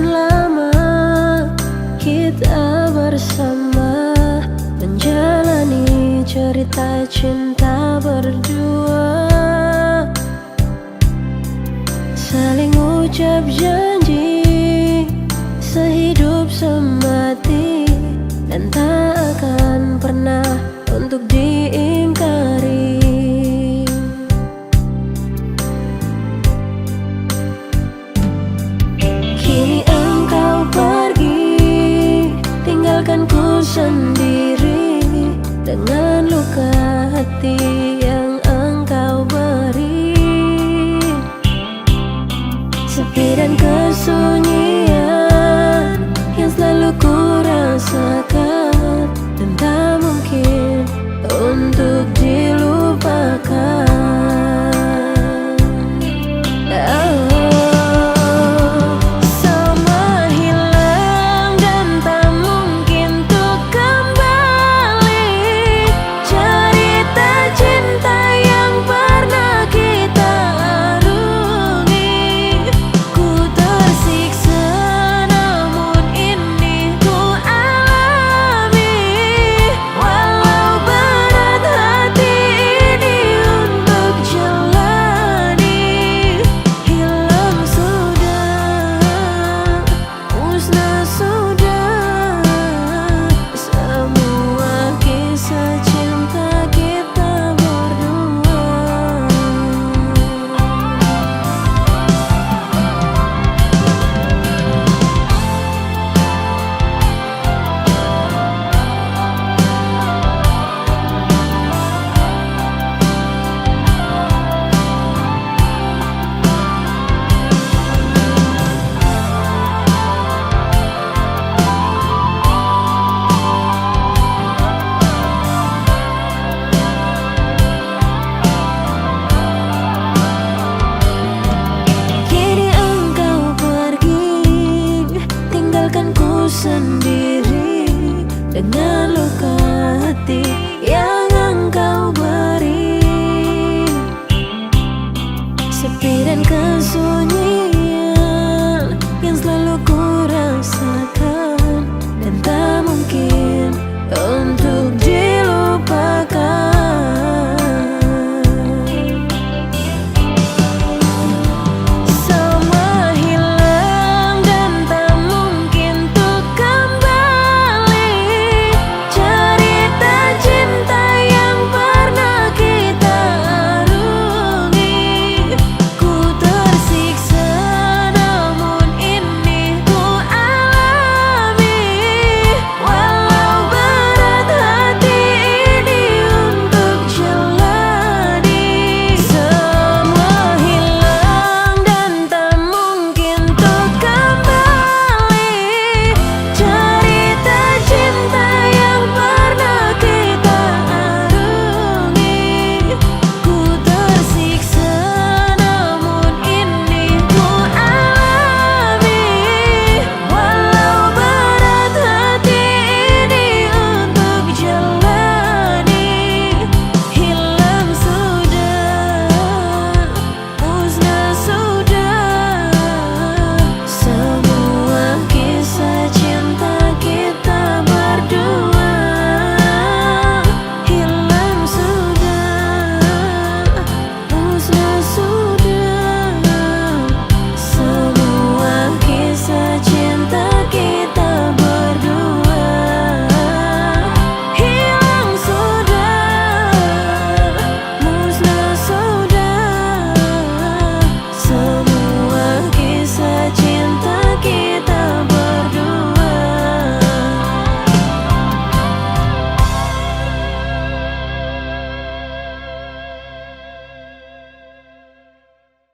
Sekian lama kita bersama, menjalani cerita cinta berdua, saling ucap janji sehidup semati, dan tak akan pernah untuk diingkari. Kini engkau pergi, tinggalkan ku sendiri dengan luka hati yang engkau beri. Sepi dan kesunyian yang selalu ku rasakan, dan tak mungkin untuk dilupakan. Sendiri dengan luka hati yang engkau beri. Sepi dan kesunyian yang selalu ku rasakan,